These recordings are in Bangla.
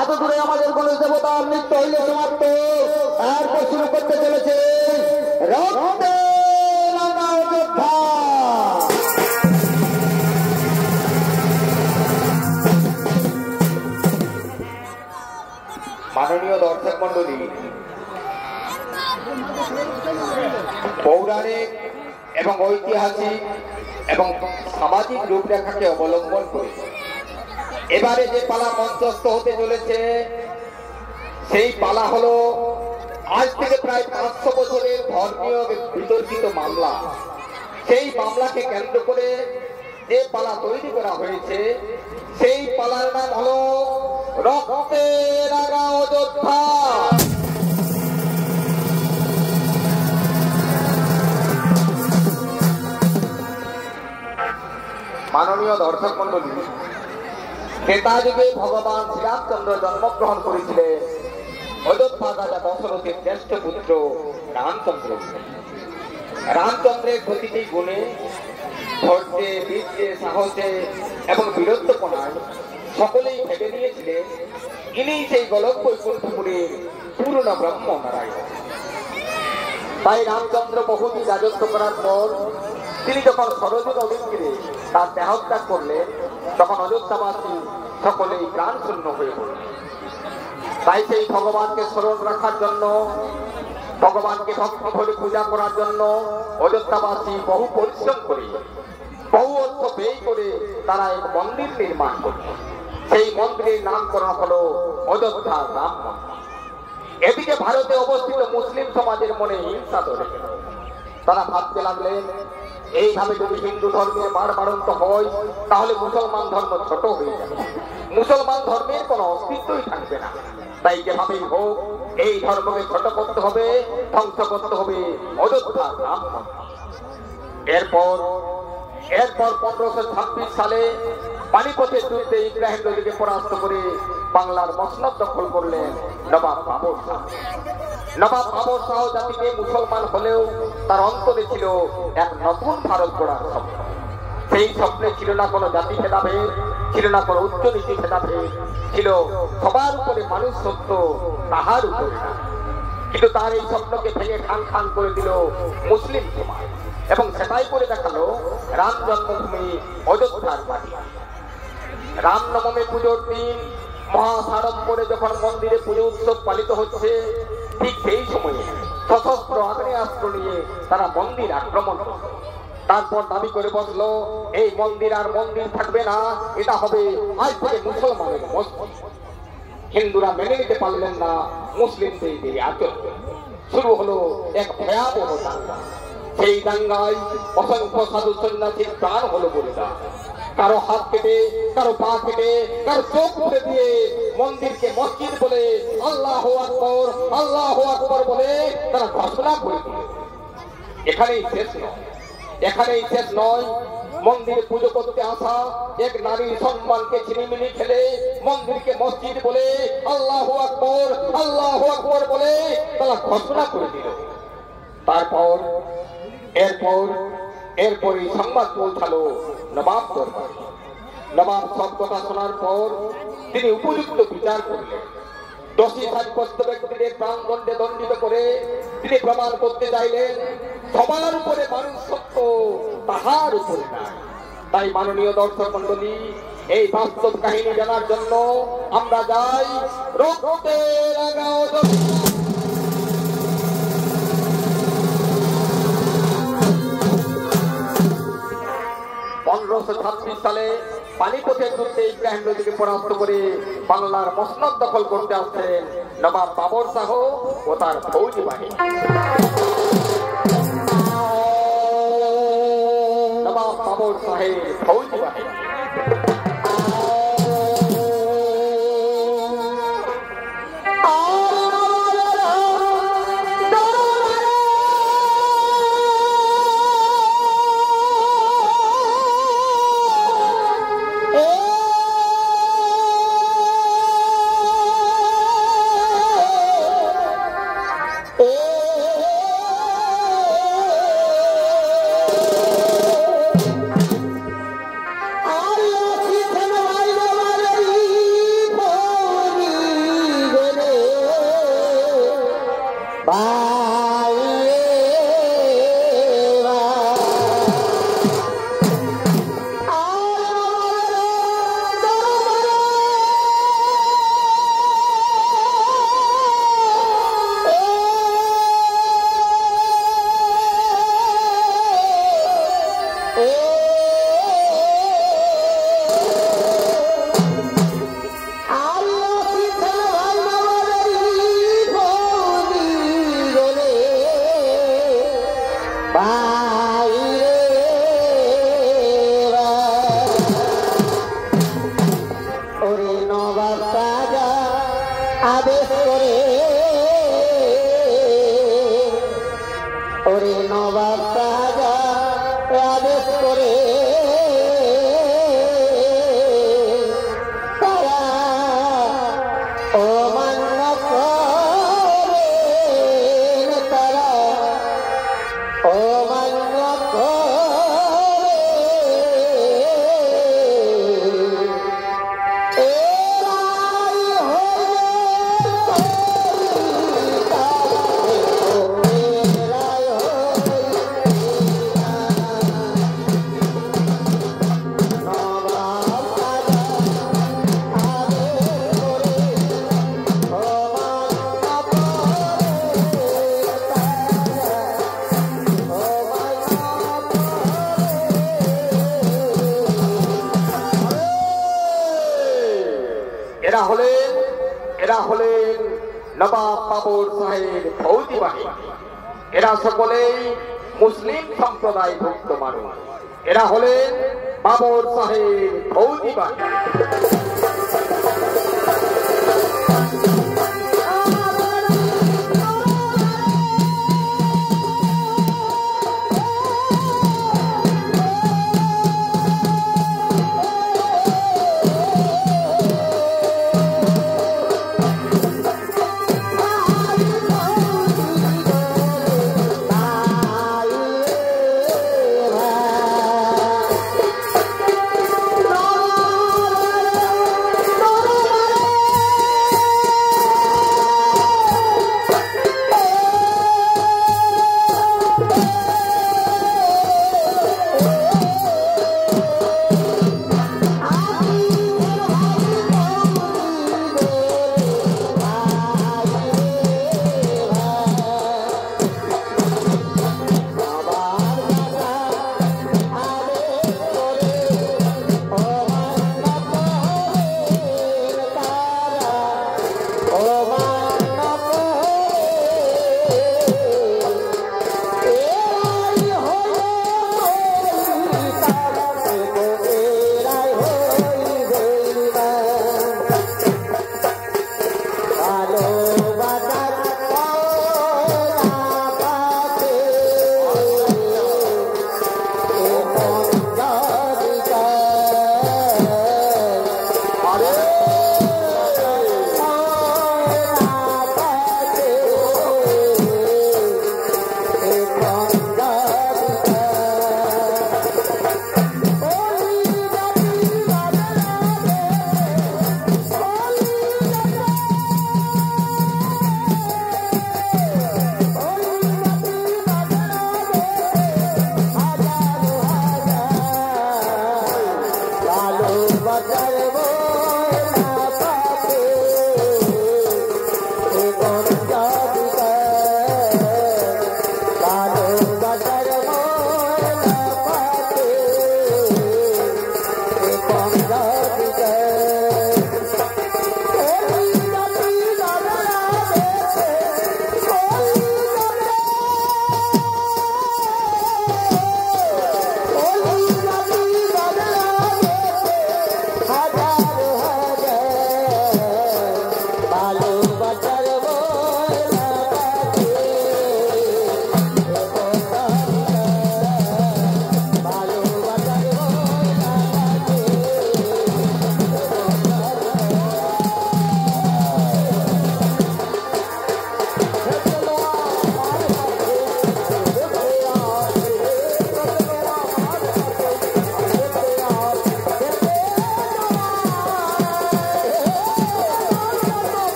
এত দূরে আমাদের গণেশ দেবতার নৃত্য হইলে সমাপ্ত। এরপর শুরু করতে চলেছে রক্তে রাঙা যোদ্ধা। মাননীয় দর্শক মন্ডলী, পৌরাণিক এবং ঐতিহাসিক এবং সামাজিক রূপরেখাকে অবলম্বন করে এবারে যে পালা মঞ্চস্থ হতে চলেছে সেই পালা হলো আজ থেকে প্রায় 500 বছরের ধর্মীয় বিতর্কিত মামলা। সেই মামলাকে কেন্দ্র করে যে পালা তৈরি করা হয়েছে সেই পালার নাম হলো রক্তে রাঙা অযোধ্যা। মাননীয় দর্শক মন্ডলী, ত্রেতা যুগে ভগবান শ্রীরামচন্দ্র জন্মগ্রহণ করেছিলেন অযোধ্যা রাজা দশরথের জ্যেষ্ঠ পুত্র রামচন্দ্র। রামচন্দ্রের প্রতিটি গুণে, ধৈর্যে, বীর্যে, সাহসে এবং বীরত্বপনায় সকলেই ভেবে নিয়েছিলেন ইনি সেই গোলক বৈকুণ্ঠপুরীর পূর্ণ ব্রহ্ম নারায়ণ। তাই রামচন্দ্র বহুদিন রাজত্ব করার পর তিনি যখন সরযূ নদীর তীরে তার দেহত্যাগ করলেন তখন অযোধ্যাবাসী সকলেই প্রাণ শূন্য হয়ে পড়লেন। তাই সেই ভগবানকে স্মরণ রাখার জন্য, ভগবানকে ভক্তি ভরে পূজা করার জন্য অযোধ্যাবাসী বহু পরিশ্রম করে, বহু অর্থ ব্যয় করে তারা এক মন্দির নির্মাণ করল। সেই মন্দিরের নামকরণ হলো অযোধ্যা রাম মন্দির। এদিকে ভারতে অবস্থিত মুসলিম সমাজের মনে হিংসা ধরে গেল। তারা ভাবতে লাগলেন এইভাবে যদি হিন্দু ধর্মে বাড়বাড়ন্ত হয় তাহলে মুসলমান ধর্ম ছোট হয়ে যাবে, মুসলমান ধর্মের কোনো অস্তিত্বই থাকবে না। তাই যেভাবেই হোক এই ধর্মকে ছোট করতে হবে, ধ্বংস করতে হবে অযোধ্যা রাম মন্দির। এরপর 1526 সালে পানিপথের যুদ্ধে ইব্রাহিম লোদিকে পরাস্ত করে বাংলার মসনদ দখল করলেন নবাব বাবর শাহ। নবাব বাবর শাহ জাতিকে মুসলমান হলেও তার অন্তরে ছিল এক নতুন ভারত গড়ার স্বপ্ন। সেই স্বপ্নে ছিল না কোনো জাতি ভেদাভেদ, ছিল না কোনো উচ্চ নীতি ভেদাভেদ, ছিল সবার উপরে মানুষ সত্য, তাহার উপরে না। কিন্তু তার এই স্বপ্নকে ভেঙে খান খান করে দিল মুসলিম সমাজ এবং সেটাই করে দেখালো রাম জন্মভূমি অযোধ্যার মাটি। রামনবমী পুজোর দিন মহাসাড়ম্বরে যখন মন্দিরে পুজো উৎসব পালিত হচ্ছে, ঠিক সেই সময়ে সশস্ত্র আগ্নেয়াস্ত্র নিয়ে তারা মন্দির আক্রমণ করল। তারপর দাবি করে বসলো এই মন্দির আর মন্দির থাকবে না, এটা হবে আজ থেকে মুসলমানের মসজিদ। হিন্দুরা মেনে নিতে পারলেন না মুসলিমদের এই আচরণ। শুরু হলো এক ভয়াবহ দাঙ্গা। সেই দাঙ্গায় অসংখ্য সাধু সন্ন্যাসীর প্রাণ হলো বলিদান। কারো হাত কেটে, কারো পা কেটে, কারো চোখ ফুটে দিয়ে মন্দিরকে মসজিদ বলে আল্লাহু আকবার, আল্লাহু আকবার বলে তারা ঘোষণা করে দিল। এখানেই শেষ নয়। মন্দিরে পুজো করতে আসা এক নারীর সম্মানকে ছিনিমিনি খেলে মন্দিরকে মসজিদ বলে আল্লাহু আকবার, আল্লাহু আকবার বলে তারা ঘোষণা করে দিল। এরপর এই সংবাদ পৌঁছালো নবাব দরবারে। নবাব সব কথা শোনার পর তিনি উপযুক্ত বিচার করলেন। দোষী সাব্যস্ত ব্যক্তিদের প্রাণদণ্ডে দণ্ডিত করে তিনি প্রমাণ করতে চাইলেন সবার উপরে মানুষ সত্য, তাহার উপরে না। তাই মাননীয় দর্শক মন্ডলী, এই বাস্তব কাহিনী জানার জন্য আমরা যাই রক্তে রাঙা অযোধ্যা। 1526 সালে পানিপথের যুদ্ধে ইব্রাহিম লোদিকে পরাস্ত করে বাংলার মসনদ দখল করতে আসছেন নবাব বাবর শাহ ও তার ফৌজি বাহিনী। নবাব বাবর শাহের ফৌজি বাহিনী আদেশ করে ওরে নবাব শাহজাহান আদেশ করে তারা অমান্য করে তারা অমান্য করে এরাই এরা হলেন নবাব বাবর সাহেব ফৌজি বাহিনী। এরা সকলেই মুসলিম সম্প্রদায়ভুক্ত মানুষ। এরা হলেন বাবর সাহেব ফৌজি বাহিনী।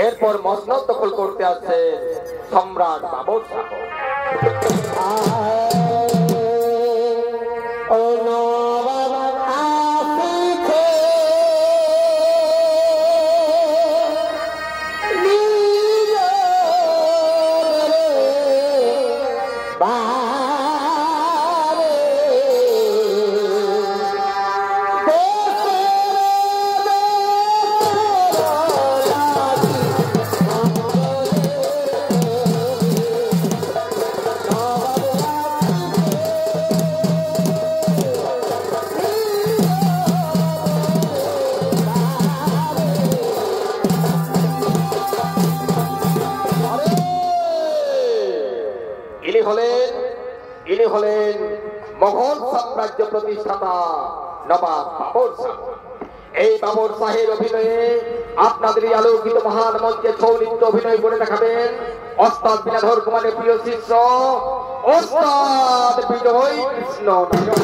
এরপর মসনদ দখল করতে আছেন সম্রাট বাবর শাহ। ইনি হলেন মোগল সাম্রাজ্য প্রতিষ্ঠাতা নবাব বাবর শাহ। এই বাবর শাহের অভিনয়ে আপনাদের আলোকিত মহান মঞ্চে ছৌ নৃত্য অভিনয় করে দেখাবেন ওস্তাদ বিনাধর কুমারের প্রিয় শিষ্য ওস্তাদ বিজয় কৃষ্ণ নায়ক।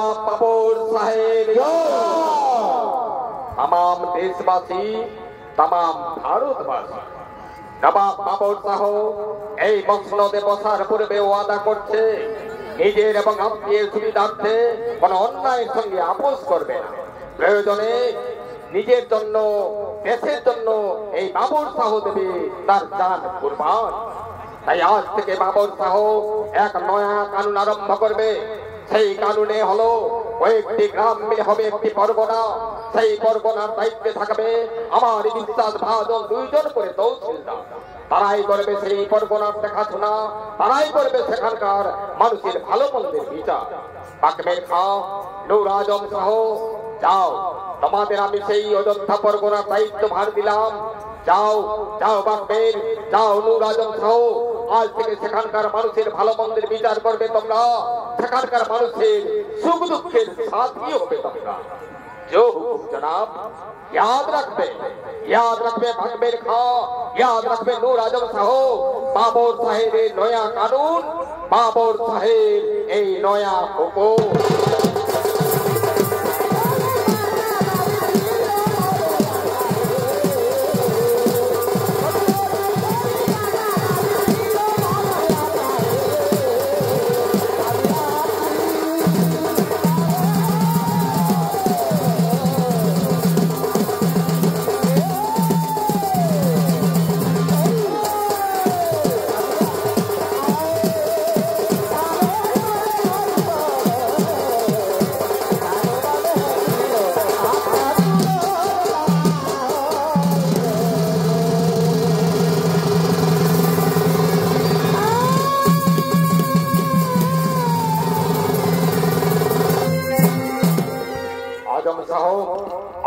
নবাব বাবর সাহেব तमाम देशवासी तमाम भारतवासी নবাব বাবর শাহ এই মসনদে বসার পূর্বে ওয়াদা করছে নিজের এবং আত্মীয়ের সুবিধার্থে কোন অন্যায়ের সঙ্গে আপোষ করবে না। প্রয়োজনে নিজের জন্য দেশের জন্য এই বাবর শাহ দেবে তার জান কুরবান। তাই আজ থেকে বাবর শাহ এক নয়া কানুন আরম্ভ করবে। সেই কানুনে হলো কয়েকটি গ্রাম মিলে হবে একটি পরগনা। সেই পরগনার দায়িত্বে থাকবে আমার বিশ্বাস ভাজন 2 জন করে তহসিলদার। তারাই করবে সেই পরগনার দেখাশোনা, তারাই করবে সেখানকার মানুষের ভালো মন্দের বিচার। বাকমের খাঁ নূর আজম সহ যাও, তোমাদের আমি সেই অযোধ্যা পরগনার দায়িত্ব ভার দিলাম। যাও যাও বাকমের, যাও নূর আজম সহ আজ থেকে সেখানকার মানুষের ভালো মন্দের বিচার করবে তোমরা। সেখানকার মানুষের সুখ দুঃখের সাথী হবে তোমরা। जो हुकुम जनाब याद रखबे बाकमेर खां, याद रखबे नूर आजम साहो बाबर साहेबेर नया कानून, बाबर साहेब এই নয়া হুকুম।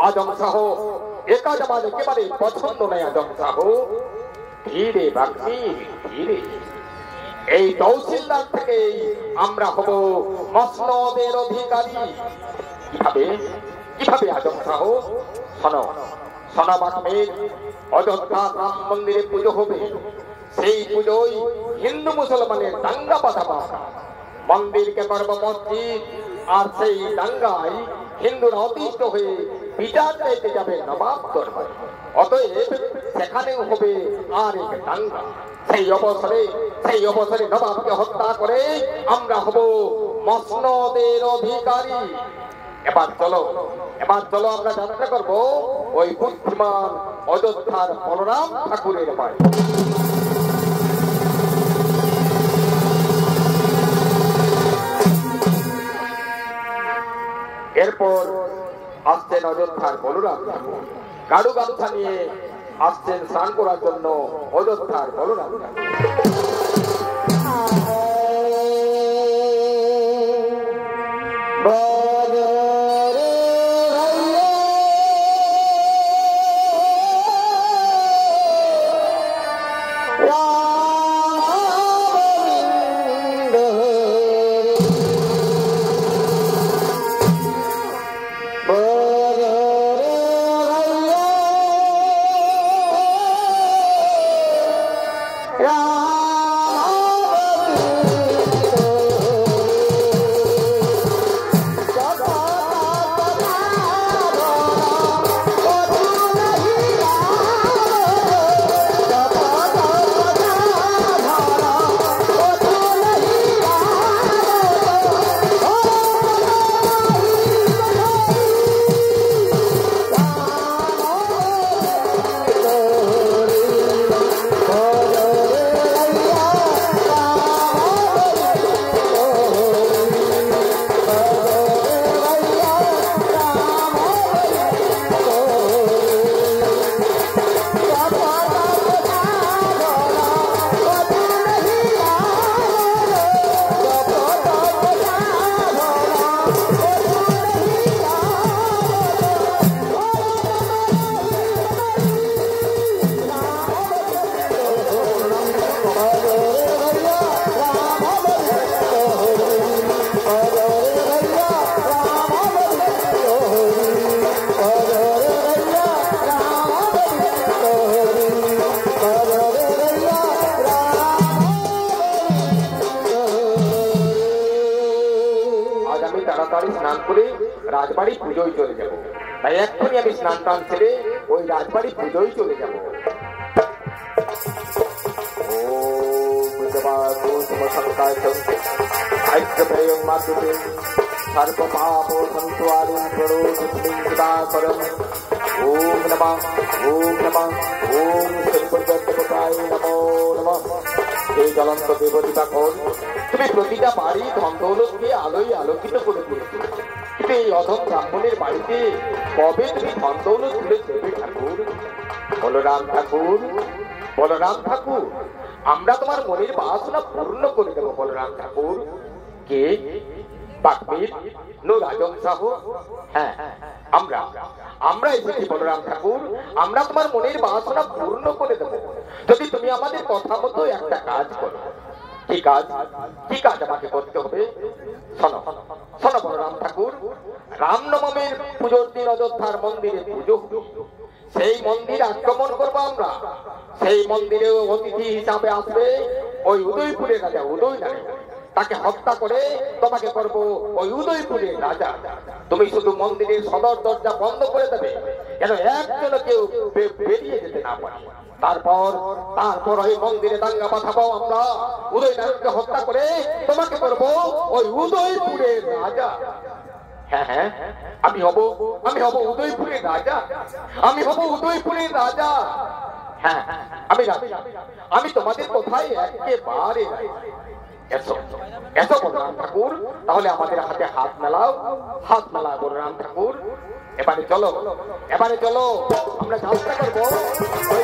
আজম শাহ একা জামাত একেবারে পছন্দ নয়। আজম শাহ ধীরে বাকি ধীরে, এই তহসিলদার থেকে আমরা হব মসনদের অধিকারী। কিভাবে কিভাবে আজম শাহ? শোনো শোনো বাকমের, অযোধ্যা রাম মন্দিরে পুজো হবে। সেই পুজোয় হিন্দু মুসলমানের দাঙ্গা বাঁধাবা। মন্দিরকে করব মসজিদ, আর সেই দাঙ্গায় হিন্দুরা অতিষ্ঠ হয়ে বিচার চাইতে যাবে নবাব দরবারে। অতএব সেখানেও হবে আর এক দাঙ্গা। সেই অবসরে নবাবকে হত্যা করে আমরা হব মসনদের অধিকারী। এবার চলো আমরা যাত্রা করবো ওই বুদ্ধিমান অযোধ্যার বলরাম ঠাকুরের বাড়ি। এরপর আসছেন অযোধ্যার বলরাম ঠাকুর, গাড়ু গামছা নিয়ে আসছেন স্নান করার জন্য অযোধ্যার বলরাম ঠাকুর। রাম করে রাজবাড়ি পুজোয় চলে যাব। তাই এক্ষুনি আমি স্নান টান সেরে ওই রাজবাড়ি পুজোয় চলে যাব। ओम नमः ओम नमः ओम श्रीपतिदेवताय नमो नमः। हे জ্বলন্ত দেবতা কোন, তুমি প্রতিটা বাড়ি ধন দৌলতকে আলোয় আলোকিত করে তুলেছো, কিন্তু এই অধম ব্রাহ্মণের বাড়িতে কবে তুমি ধন দৌলত তুলে দেবে ঠাকুর? বলরাম ঠাকুর, বলরাম ঠাকুর, আমরা তোমার মনের বাসনা পূর্ণ করে দেবো বলরাম ঠাকুর। কে? বাকবীর নূর আজম সাহু? হ্যাঁ, আমরা এসেছি বলরাম ঠাকুর, আমরা তোমার মনের বাসনা পূর্ণ করে দেবো যদি তুমি আমাদের কথা মতো একটা কাজ করো। কি কাজ? কি কাজ আমাকে করতে হবে? শোনো শোনো বলরাম ঠাকুর, রামনবমীর পুজোর দিন অযোধ্যার মন্দিরে পুজো, সেই মন্দির আক্রমণ করবো আমরা। সেই মন্দিরে অতিথি হিসাবে আসবে ওই উদয়পুরের রাজা উদয়নারায়ণ, তাকে হত্যা করে তোমাকে করব ওই উদয়পুরের রাজা। তুমি শুধু মন্দিরের সদর দরজা বন্ধ করে দেবে, যেন একজন কেউ বেরিয়ে যেতে না পারে। তারপর ওই মন্দিরে দাঙ্গা বাঁধাবো আমরা, উদয়নারায়ণকে হত্যা করে তোমাকে করব ওই উদয়পুরের রাজা। হ্যাঁ হ্যাঁ, আমি হব উদয়পুরের রাজা, আমি হব উদয়পুরের রাজা। হ্যাঁ, আমি তোমাদের কোথায় একেবারে এসো এসো বলরাম ঠাকুর, তাহলে আমাদের হাতে হাত মেলাও বলরাম ঠাকুর। এবারে চলো আমরা যাত্রা করবো ওই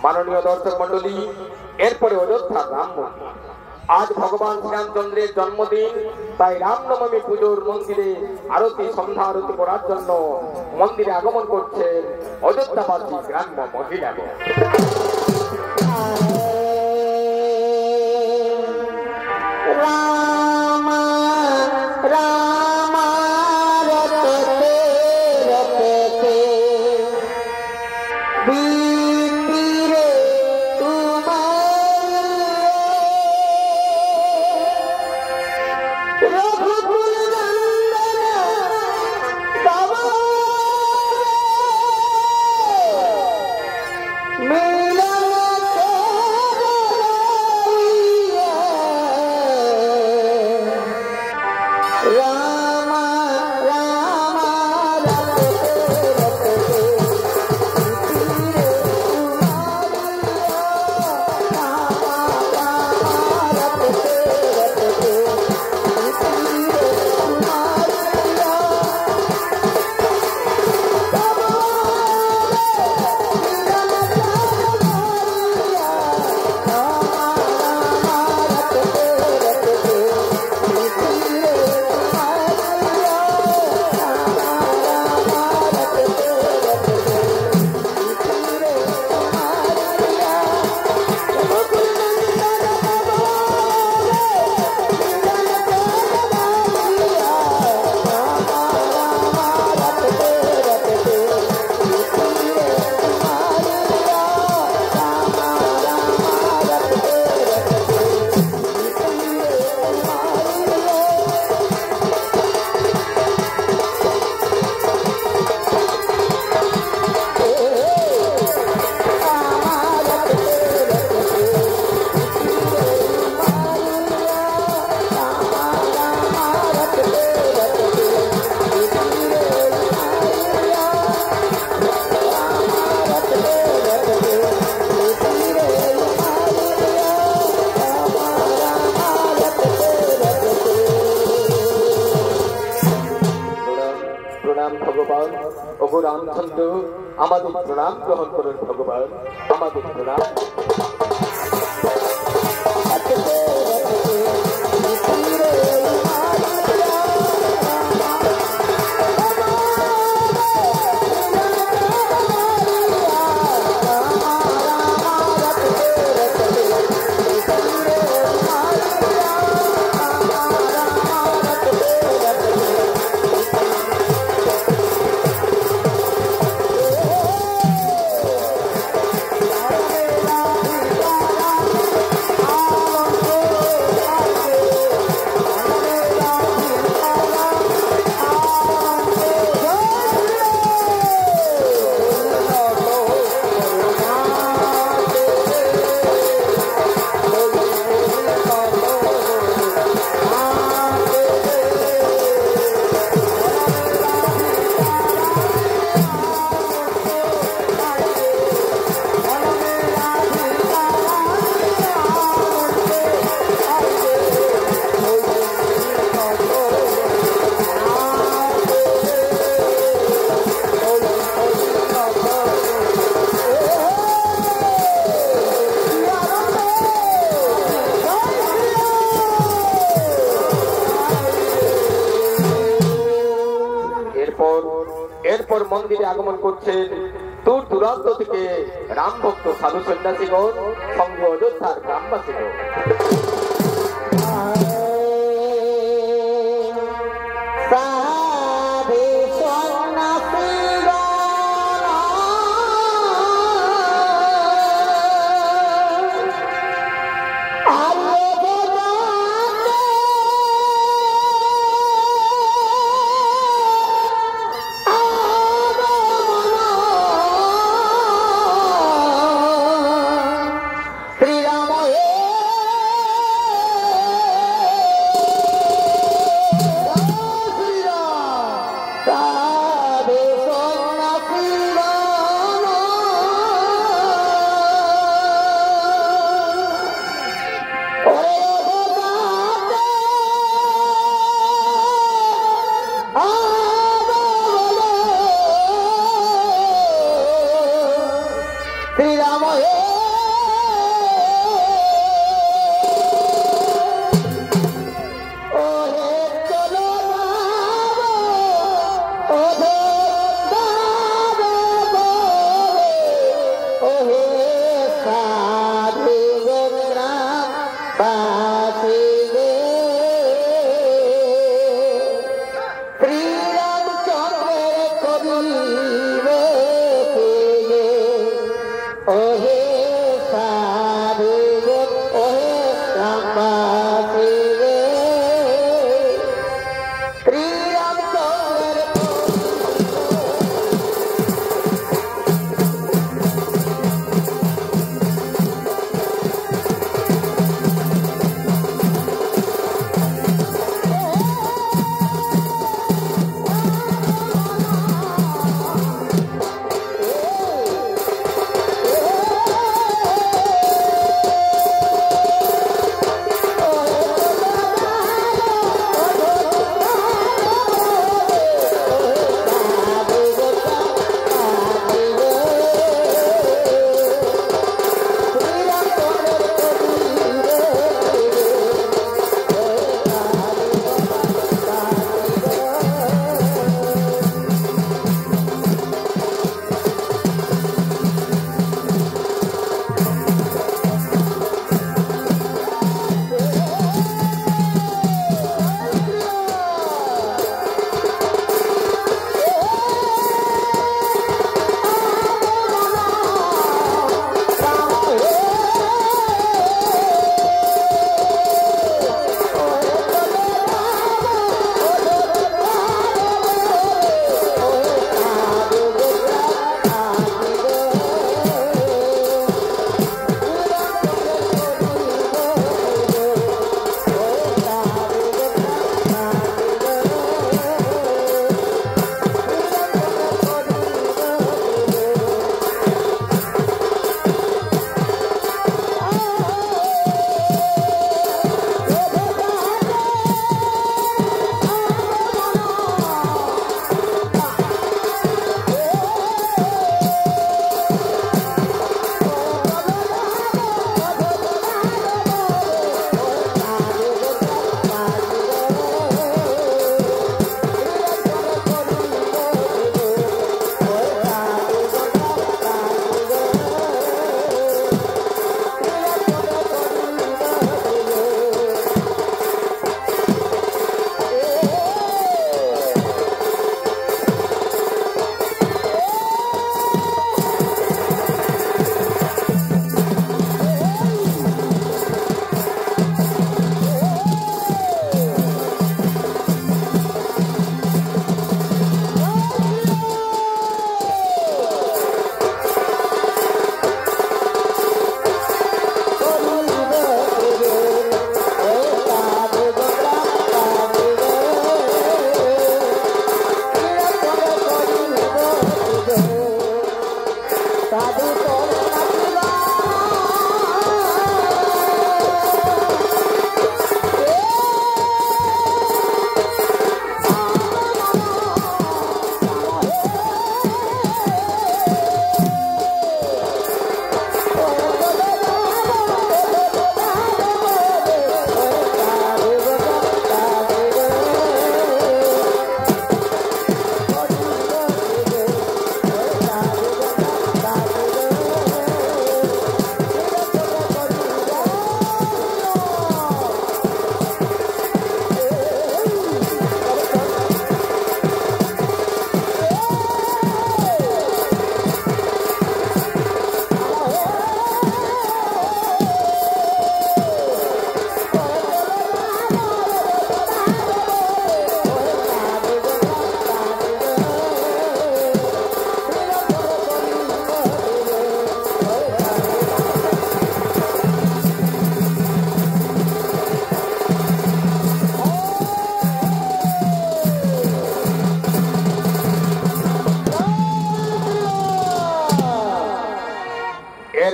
মাননীয় দর্শক মন্ডলী, এরপরে অযোধ্যা রাম মন্দির। আজ ভগবান শ্রীরামচন্দ্রের জন্মদিন, তাই রামনবমী পুজোর মন্দিরে আরতি, সন্ধ্যা আরতি করার জন্য মন্দিরে আগমন করছে অযোধ্যাবাসী গ্রাম্য মহিলারা। রামচন্দ্র, আমাদের প্রণাম গ্রহণ করুন ভগবান, আমাদের প্রণাম। এরপর মন্দিরে আগমন করছেন দূর দূরান্ত থেকে রাম ভক্ত সাধু সন্ন্যাসীগণ, সঙ্গে অযোধ্যার গ্রামবাসীগণ।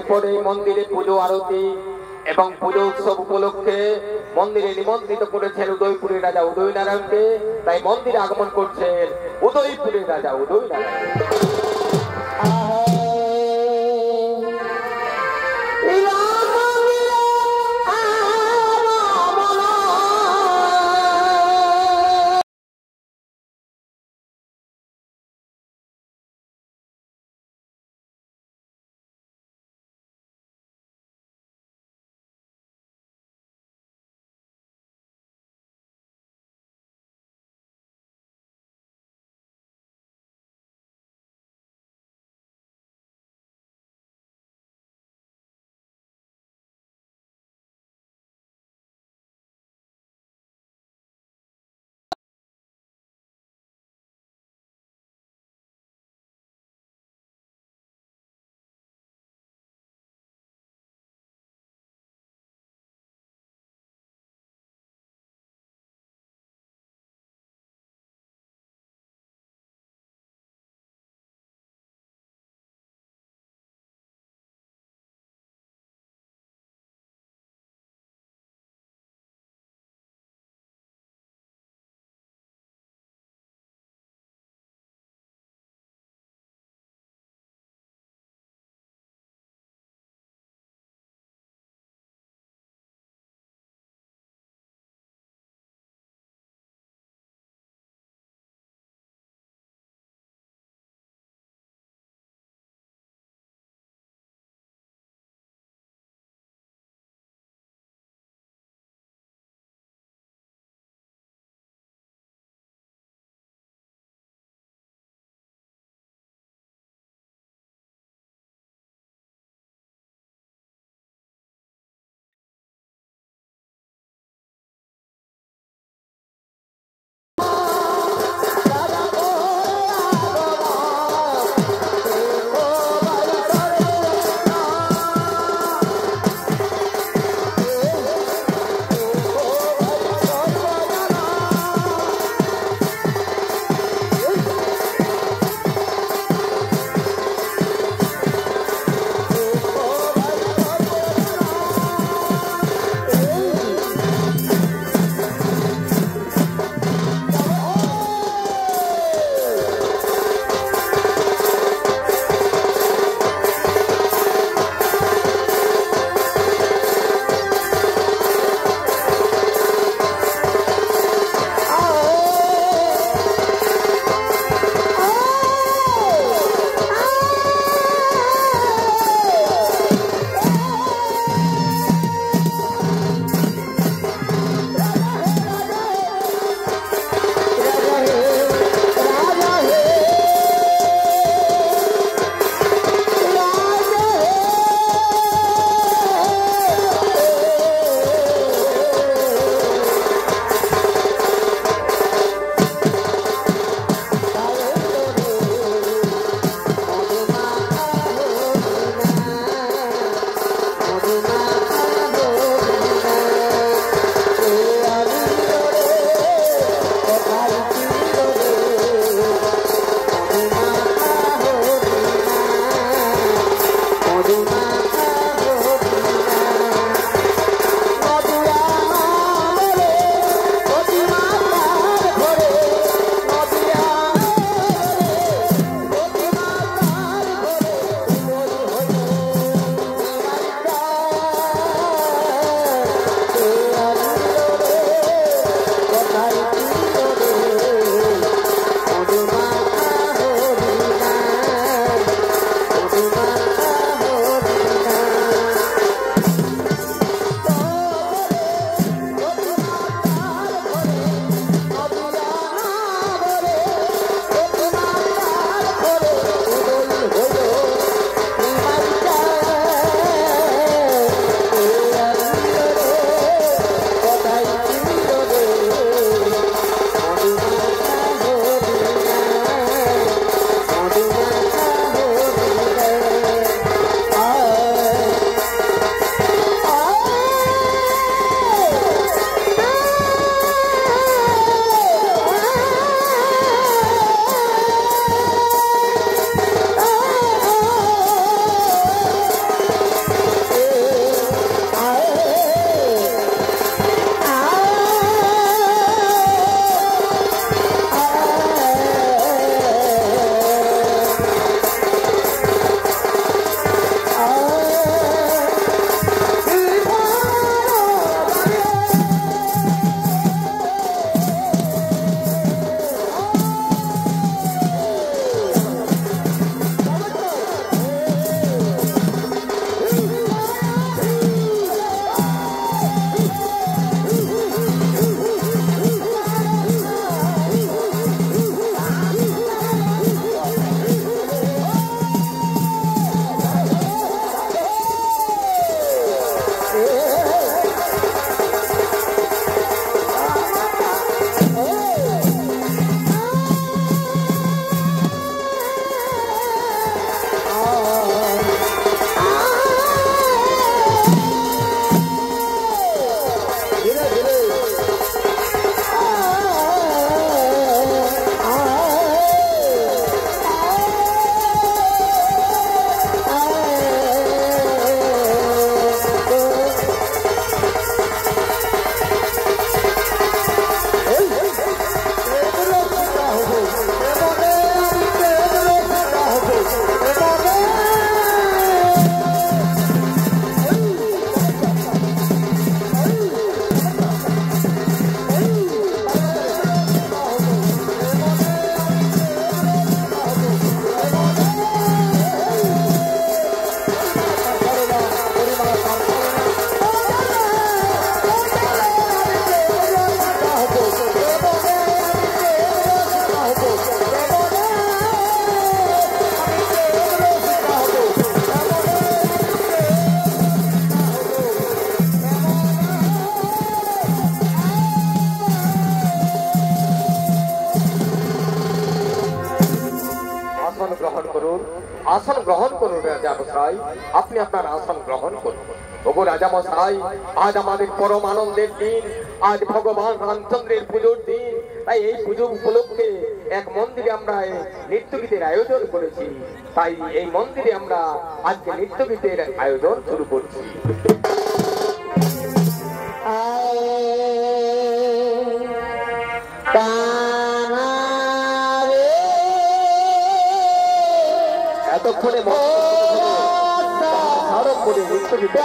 এরপর এই মন্দিরে পুজো আরতি এবং পুজো উৎসব উপলক্ষে মন্দিরে নিমন্ত্রিত করেছেন উদয়পুরের রাজা উদয়নারায়ণকে। তাই মন্দিরে আগমন করছেন উদয়পুরের রাজা উদয়নারায়ণ। আসন গ্রহণ করুন, আসন গ্রহণ করুন রাজামশাই, আপনি আপনার আসন গ্রহণ করুন। ওগো রাজামশাই, আজ আমাদের পরম আনন্দের দিন, আজ ভগবান রামচন্দ্রের পুজোর দিন। তাই এই পুজো উপলক্ষে এক মন্দিরে আমরা নৃত্যগীতের আয়োজন করেছি। তাই এই মন্দিরে আমরা আজকে নৃত্যগীতের আয়োজন শুরু করছি। এতক্ষণে করে নৃত্যগীত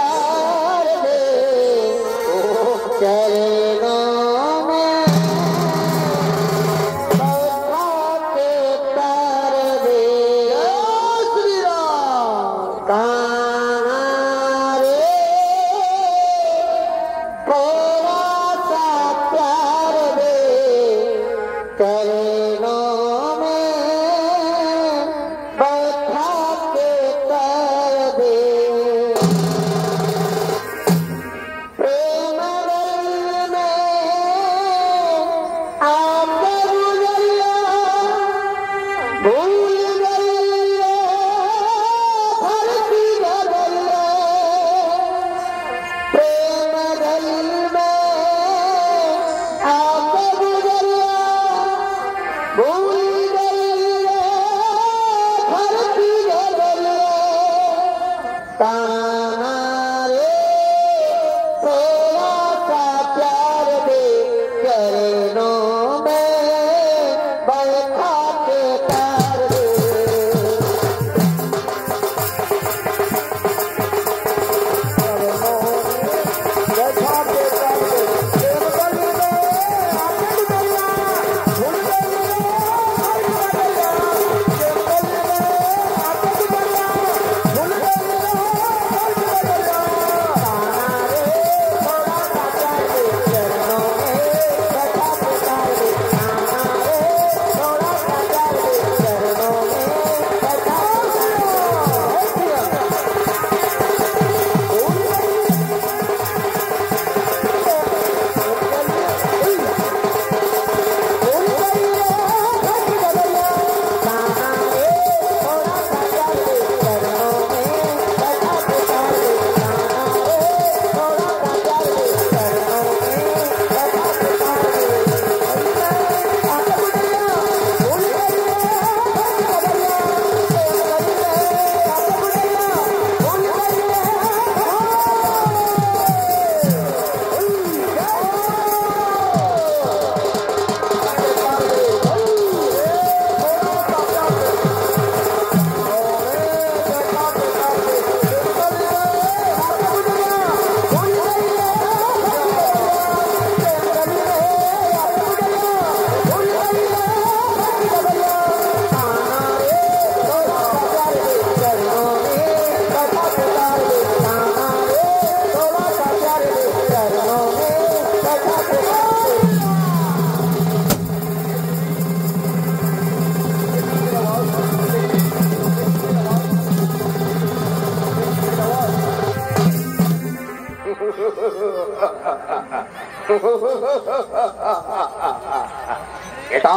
এটা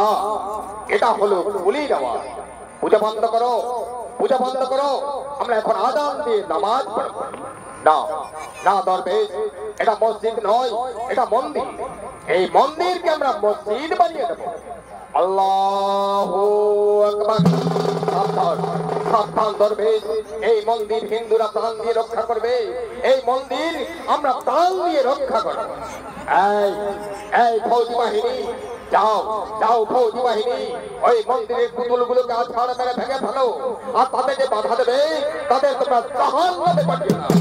এটা হলো কুলির আওয়াজ। পূজা বন্ধ করো, পূজা বন্ধ করো, আমরা এখন আযান দিয়ে নামাজ পড়ব। না না দরবেশ, এটা মসজিদ নয়, এটা মন্দির। এই মন্দিরকে আমরা মসজিদ বানিয়ে দেব। আল্লাহু আকবার। সাবধান সাবধান দরবেশ, এই মন্দির হিন্দুরা প্রাণ দিয়ে রক্ষা করবে, এই মন্দির আমরা প্রাণ দিয়ে রক্ষা করব। এই এই ফৌজি বাহিনী, যাও যাও ফৌজি বাহিনী, ওই মন্দিরের পুতুলগুলোকে আছাড় মেরে ভেঙে ফেলো, আর তাদেরকে বাধা দেবে, তাদের তোমরা জাহান্নামে পাঠিয়ে দাও।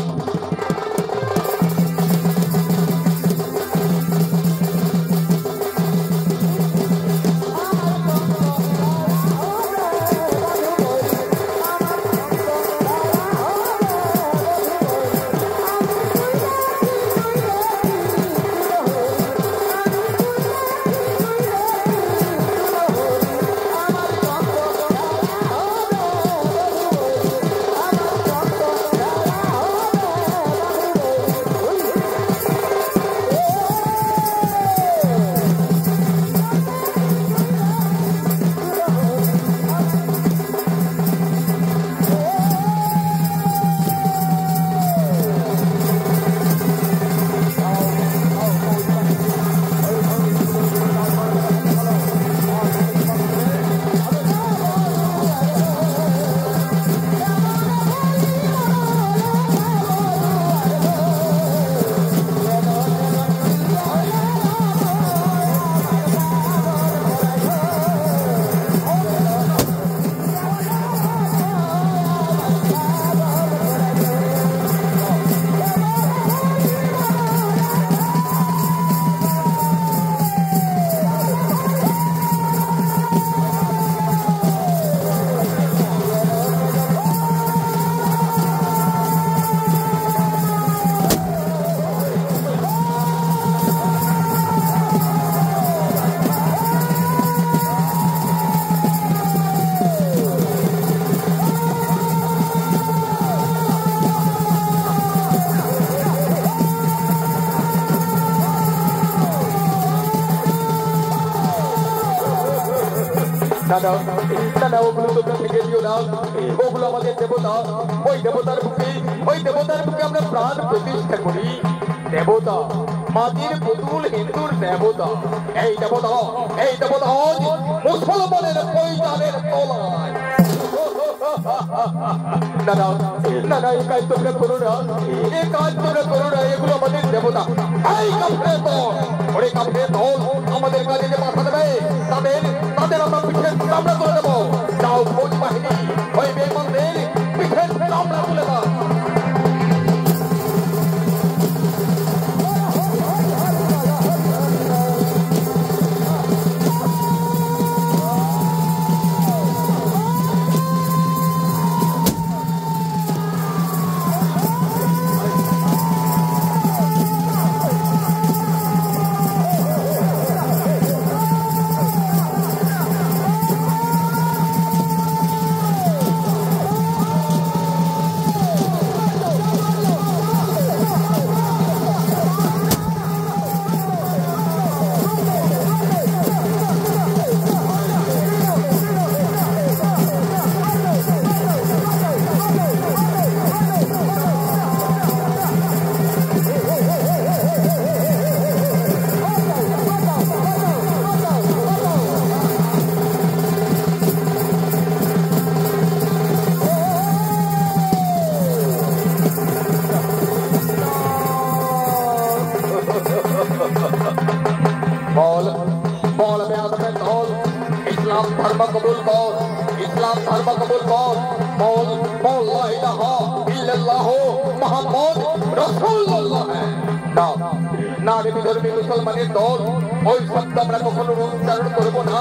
দাদা দাদা ওগুলো তোমরা থেকে দিও না, ওগুলো আমাদের দেবতা। ওই দেবতার বুকে আমরা প্রাণ প্রতিষ্ঠা করি। দেবতা মাটির পুতুল, হিন্দুর দেবতা। এই দেবতা আজ মুসলমানের পৈতানের তলায়। দাদা দাদা এই কাজ তোমরা করো না, এগুলো আমাদের দেবতা। এই কাফের দল, ওরে কাফের দল আমাদের কাছে যে বাধা দেবে তাদের আমরা পিঠের চামড়া তুলে দেবো। যাও ফৌজ বাহিনী, ওই বেঈমানদের পিঠের চামড়া তুলে দাও। इस्लाम धर्म कबूल कर बोल ला इलाहा इल्लल्लाह मुहम्मद রাসূলুল্লাহ না না রে বিধর্মী মুসলমানের দল ওই শব্দ আমরা কখনো উচ্চারণ করব না।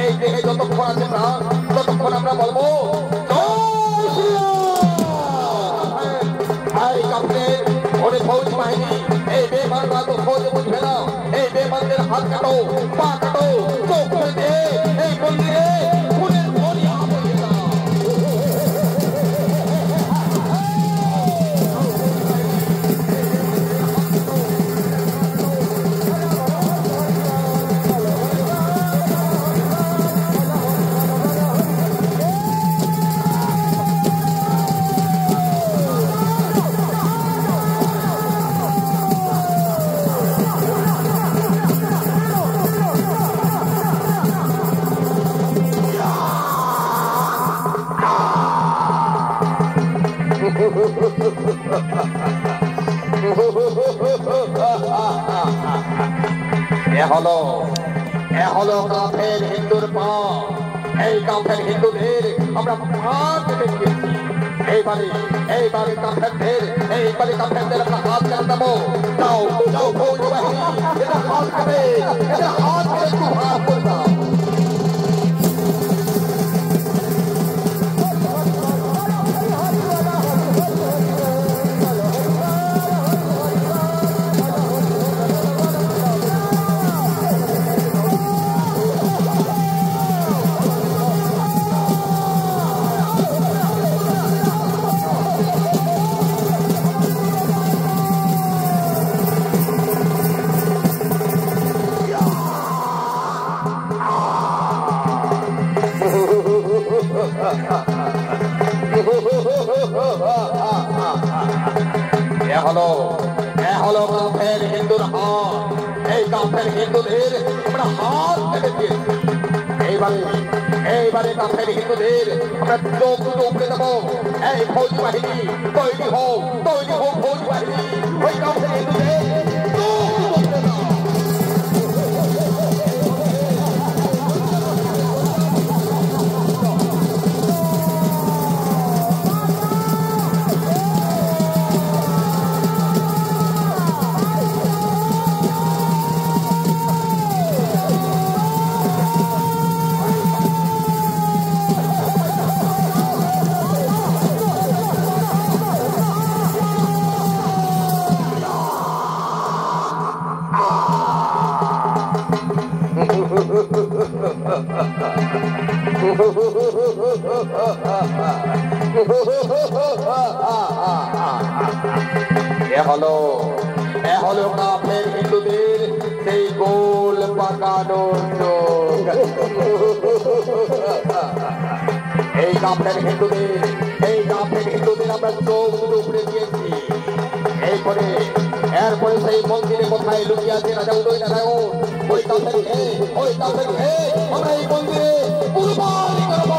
এই দেহে যতক্ষণ আছে প্রাণ ততক্ষণ আমরা বলবো এই কাফের ওরে ফৌজ বাহিনী, এই বেঈমানরা তো ফৌজ বুঝবে না। এই বেঈমানদের হাত কাটো, পা কাটো, চোখ খুলে দে, এই মন্দিরে খুনের দরিয়া বইয়ে দাও। এ হলো কাফের হিন্দুর পা। এই কাফের হিন্দুদের আমরা হাত দেখিয়েছি। এইবারে কাফেরদের আমরা হাত কেন দেবো? যাও ফৌজ বাহিনী, এদের হাত করে একটু ভাগ করে দাও। এ হলো কাফের হিন্দুর হাত। এই কাফের হিন্দুদের আমরা হাত কেটে দিয়েছি। এইবারে কাফের হিন্দুদের আমরা চোখ দুটো উপড়ে দেবো। এই ফৌজ বাহিনী তৈরি হোক ফৌজ বাহিনী, ওই কাফের হিন্দুদের চোখ দুটো উপড়ে দাও। হলো কাফের হিন্দুদের সেই গোল পাকানো চোখ। এই কাফের হিন্দুদের আমরা চোখ দুটো উপরে দিয়েছি। এরপরে সেই মন্দিরে কোথায় লুকিয়ে আছে রাজা উদয় নারায়ণ, ওই কাফের আমরা এই মন্দিরে কুরবানি করব।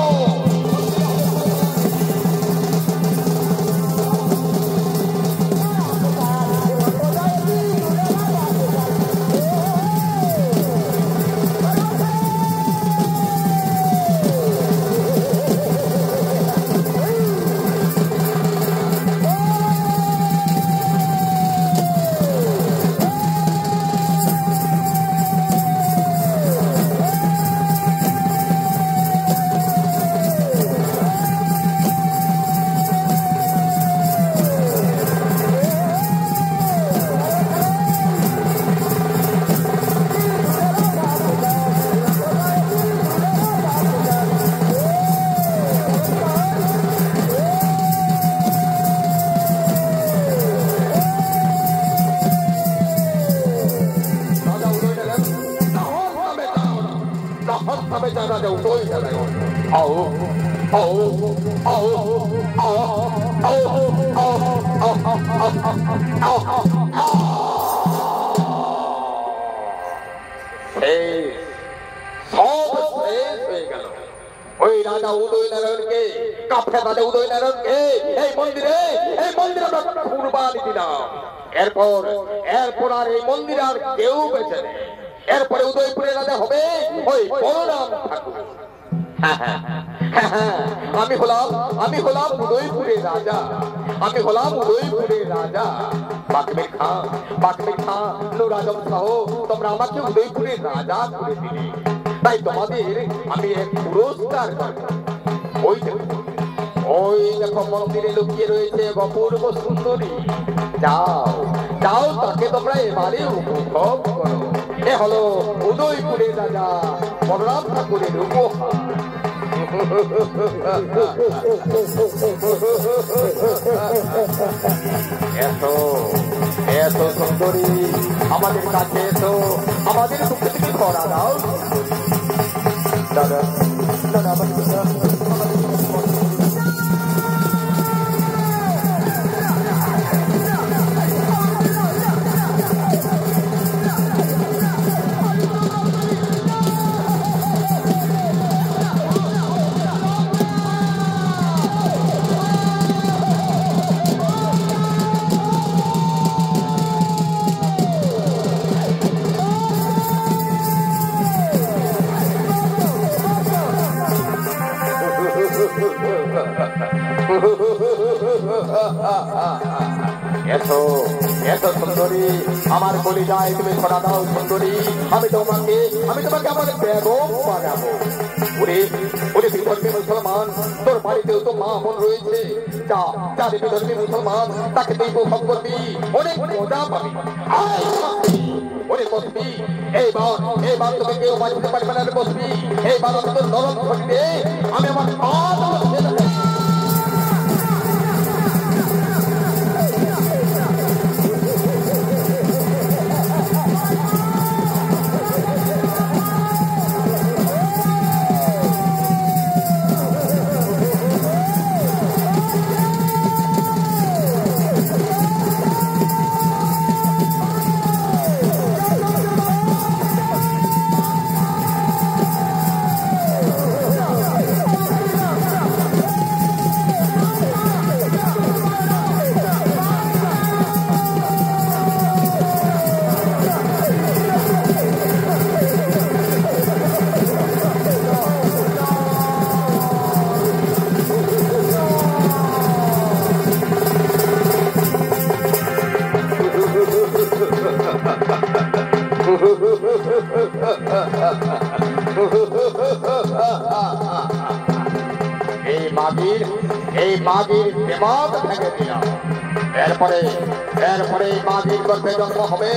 রাজা উদয় নারায়ণ ওই রাজা উদয় নারায়ণকে কাফের রাজা উদয় নারায়ণকে এই মন্দিরে আমরা কুরবানি দিলাম। এরপর আর এই মন্দিরে আর কেউ বেঁচে নেই। এরপরে উদয়পুরের রাজা হবে ওই বলরাম ঠাকুর। আমি হলাম উদয়পুরের রাজা, বাকমির খাঁ নূর আজম শাহ, তোমরা আমাকে উদয়পুরের রাজা করে দিলে, তাই তোমাদের আমি এক পুরস্কার করব। ওই দেখো মন্দিরে লুকিয়ে রয়েছে অপূর্ব সুন্দরী, যাও তাকে তোমরা এবারে উপভোগ করো। এ হলো উদয়পুরের রাজা বলরাম ঠাকুরের উপহার। এত সুন্দরী আমাদের কাছে এসো, আমাদের মুখে তুমি খরা দাও। দাদা এত সুন্দরী আমার কলিজায় তুমি ছড়া দাও সুন্দরী, আমি তোমাকে আমার বেগম বানাবো। ওরে বিধর্মী মুসলমান, তোর বাড়িতেও তো মা বোন রয়েছে, যা বিধর্মী মুসলমান তাকে তুই উপভোগ করবি, অনেক মজা পাবি। ওরে বসবি এইবার তোকে কেউ বাঁচতে পারবে না। বসবি এইবার তোর নরম ঘটবে, আমি আমার এই মাগির দেমাগ ভেঙে দিলাম। এরপরে মাগির গর্ভে জন্ম হবে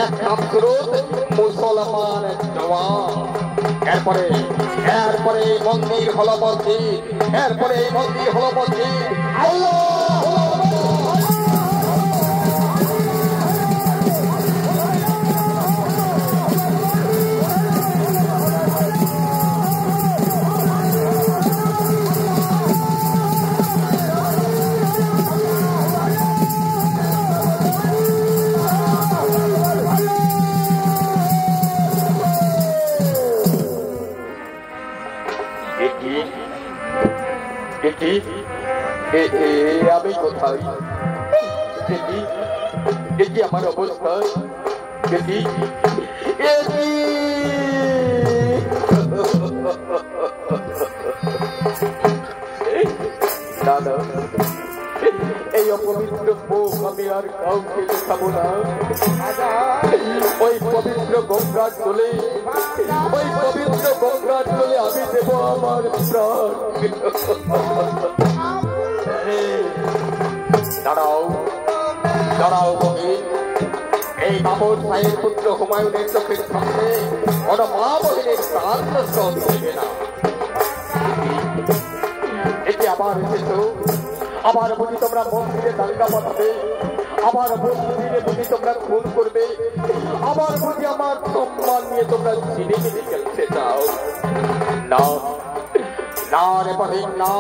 এক নামসুরত মুসলমান জওয়ান। এরপরে মন্দির হলো মসজিদ, আল্লাহ বহিন এটি আমি কোথায় এটি এটি আমার অবস্থা এটি এটি দাদা এই অপবিত্র মুখ আমি আর কাউকে দেখাবো না ওই পবিত্র গঙ্গার জলে ওই পবিত্র গঙ্গার জলে আমি দেব আমার প্রাণ দাঁড়াও দাঁড়াও বহিন এই বাবর সাহেব পুত্র হুমায়ুনের চোখের সামনে কোন মা বহিনের প্রাণ নষ্ট হইবে না এটি আবার এসেছো আবার বুঝি তোমরা মন্দিরে দাঙ্গা বাঁধাবে আবার মন্দিরে বুঝি তোমরা খুন করবে আবার বুঝি আমার সম্মান নিয়ে তোমরা ছিনে ছিনে খেলতে চাও না না রে বহিন না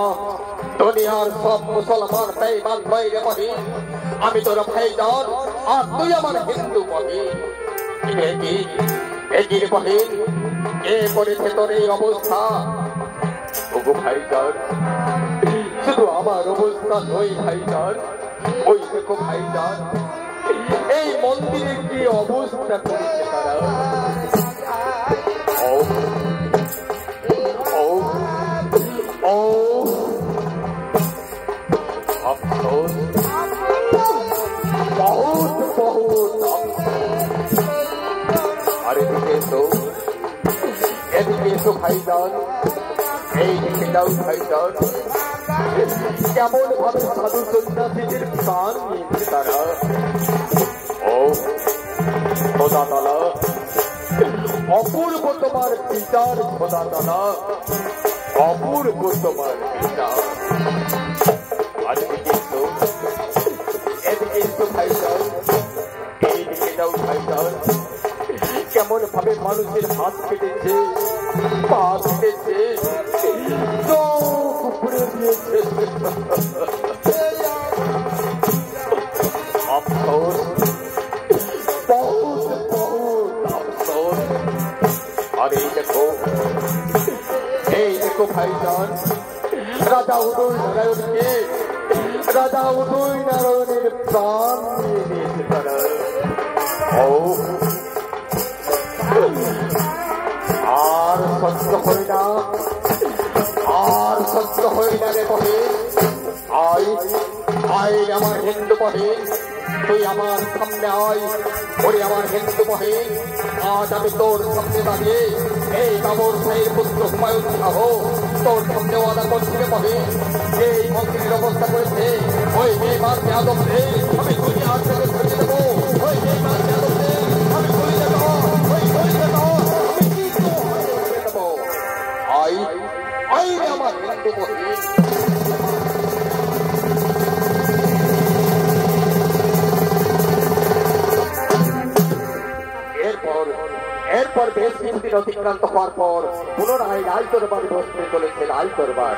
দুনিয়ার সব মুসলমান বেঈমান নয় রে বহিন আমি তোর ভাইজান আর তুই আমার হিন্দু বহিন এগিয়ে রে বহিন কে করেছে তোর এই অবস্থা ওগো ভাইজান শুধু আমার অবস্থা নয় ভাইজান ওই দেখো ভাইজান এই মন্দিরে কি অবস্থা করেছে তারা ও ও ও अफसोस बहुत बहुत अरे এদিকে এসো ভাইজান এইদিকে যাও ভাইজান কেমন ভাবে সাধু সন্ন্যাসীদের প্রাণ নিয়েছে তারা ও খোদা তাআলা অপূর্ব তোমার বিচার খোদা তাআলা অপূর্ব তোমার বিচার কেমন ভাবে মানুষের হাত কেটেছে পা কেটেছে চোখ উপড়ে দিয়েছে আফসোস বহুত বহুত আফসোস আর এই দেখো ভাইজান রাজা উদয় নারায়ণকে রাজা উদয় নারায়ণের প্রাণ নিয়ে নিয়েছে তারা ও আর সহ্য হয় না আর সহ্য হয় না রে বহিন আয় আয় আমার হিন্দু বহিন তুই আমার সামনে আয় ওরে আমার হিন্দু বহিন আজ আমি তোর সামনে দাঁড়িয়ে এই বাবর সাহেব পুত্র হুমায়ুন শাহ তোর সামনে ওয়াদা করছি রে বহিন এই মন্ত্রীর অবস্থা করেছে ওই বেঈমান যাদবকে আমি দুনিয়া থেকে সরিয়ে দেবো ওই বেঈমান যাদবকে আমি সরিয়ে দেবো ওই সরিয়ে দেবো আই আই রে আমার হিন্দু বহিন এরপর বেশ কিছুদিন অতিক্রান্ত হওয়ার পর পুনরায় রাজ দরবার বসতে চলেছে রাজ দরবার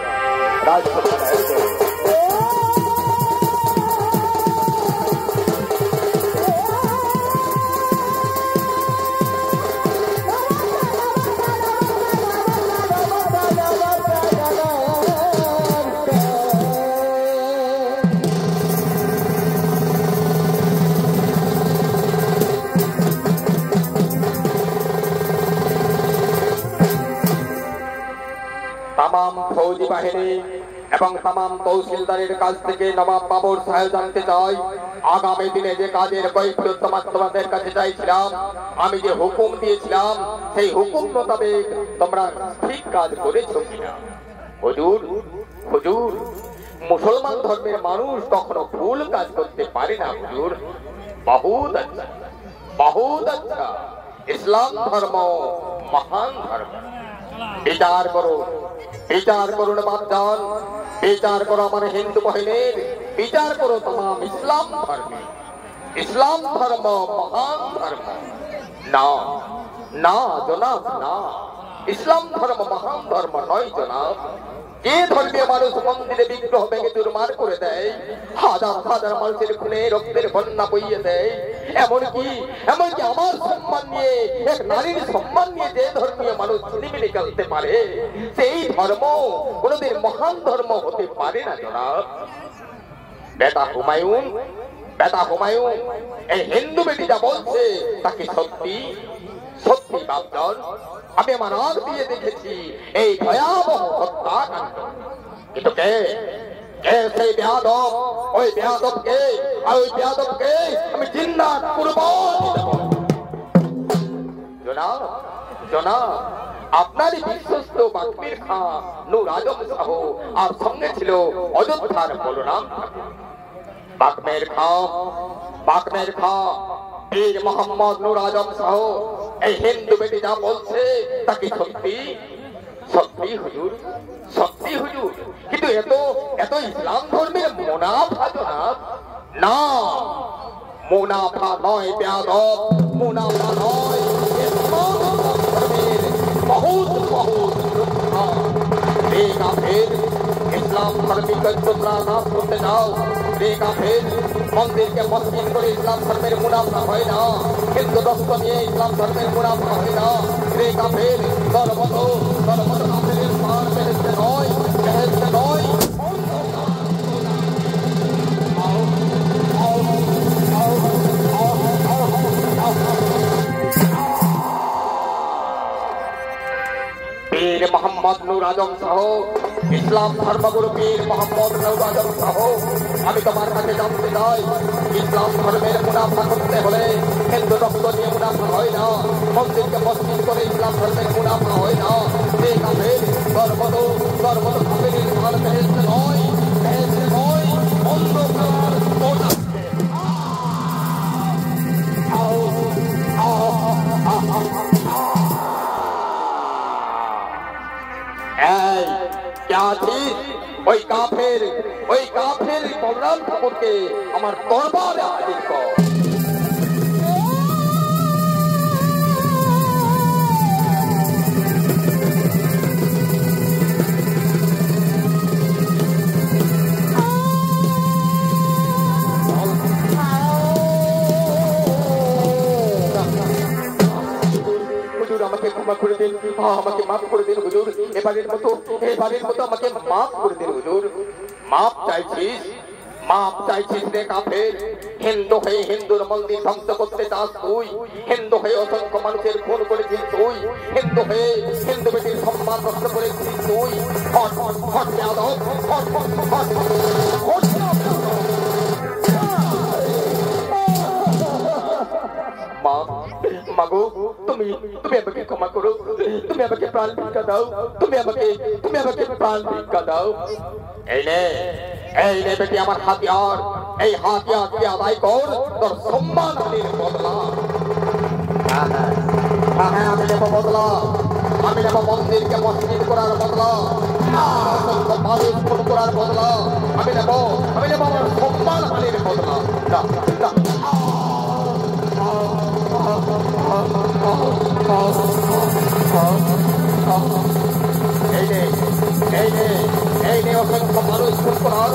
তামাম ফৌজি বাহিনী এবং তামাম তহসিলদারের কাছ থেকে নবাব বাবর সাহেব জানতে চাই আগামী দিনে যে কাজের কৈফিয়ত তোমাদের কাছে চাইছিলাম আমি যে হুকুম দিয়েছিলাম সেই হুকুম মোতাবেক তোমরা ঠিক কাজ করেছো কিনা হুজুর হুজুর মুসলমান ধর্মের মানুষ কখনো ভুল কাজ করতে পারে না হুজুর বহুত আচ্ছা ইসলাম ধর্ম মহান ধর্ম বিচার করুন বাপজান বিচার করো আমার হিন্দু বাহিনীর বিচার করো तमाम ইসলাম ধর্ম মহান ধর্ম না না জনাব না ইসলাম ধর্ম মহান ধর্ম নয় জনাব যে ধর্মীয় মানুষ মন্দিরে বিগ্রহ ভেঙে চুরমার করে দেয়, হাজার হাজার মানুষের খুনে রক্তের বন্যা বইয়ে দেয়, এমনকি আমার সম্মান নিয়ে, এক নারীর সম্মান নিয়ে যে ধর্মীয় মানুষ ছিনিমিনি খেলতে পারে, সেই ধর্ম কোনোদিন মহান ধর্ম হতে পারে না জনাব। বেটা হুমায়ুন এই হিন্দু বেটি যা বলছে তাকে সত্যি সত্যি বাপজন আমি আমার আগ দিয়ে দেখেছি এই ভয়াবহ হত্যাকাণ্ড। কিন্তু কে সেই বেয়াদব, ওই বেয়াদবকে আমি জিন্নাত কুরবানি দেব। জনাব আপনারই বিশ্বস্ত বাকমির খাঁ নূর আজম সাহ আর সঙ্গে ছিল অযোধ্যার বলরাম। বাকমের খাঁ বীর মোহাম্মদ নূর আজম সাহ এই হিন্দু বেটি যা বলছে তাকে সত্যি হুজুর। কিন্তু এত ইসলাম ধর্মের মুনাফা জনাব না, মুনাফা নয় বেয়াদব, মুনাফা নয়, ধর্মের বহুত ইসলাম ধর্মীকে তোমরা নাশ করতে যাও। মন্দিরকে মসজিদ করে ইসলাম ধর্মের মুনাফা হয় না, কিন্তু রক্ত নিয়ে ইসলাম ধর্মের মুনাফা হয় না। রে কাফের তোর মতো কাফেরের পার বেহেশতে নয়। পীর মোহাম্মদ নূর আজম সাহ, ইসলাম ধর্মগুরু পীর মোহাম্মদ নূর আজম সাহ, আমি তোমার কাছে জানতে চাই, ইসলাম ধর্মের মুনাফা করতে হলে হিন্দু রক্ত নিয়ে মুনাফা হয় না, মন্দিরকে মসজিদ করে ইসলাম ধর্মের মুনাফা হয় না। সেই কাফের তোর মতো কাফেরের ভার বেহেশতে নয়, অন্ধকার মোটাচ্ছে। ওই কাফের বলরাম ঠাকুরকে আমার দরবারে হাজির কর। আমাকে ক্ষমা করে দিন, আমাকে মাফ করে দিন হুজুর, এবারের মতো আমাকে মাফ করে দিন হুজুর। মাফ চাইছিস রে কাফের। হিন্দু হয়ে হিন্দুর মন্দির ধ্বংস করতে চাস তুই, হিন্দু হয়ে অসংখ্য মানুষের খুন করেছিস তুই, হিন্দু হয়ে হিন্দু বেটির সম্মান নষ্ট করেছিস তুই। মাগো তুমি আমাকে ক্ষমা করো, তুমি আমাকে প্রাণ ভিক্ষা দাও, তুমি আমাকে প্রাণ ভিক্ষা দাও। এই নে বেটি আমার হাতিয়ার, এই হাতিয়ারকে আদায় কর তোর সম্মান হানির বদলা। হ্যাঁ আমি নেব বদলা, আমি নেব মন্দিরকে মসজিদ করার বদলা, মানুষ খুন করার বদলা, আমি নেব আমার সম্মান হানির বদলা। এই নে অসংখ্য মানুষ খুন করার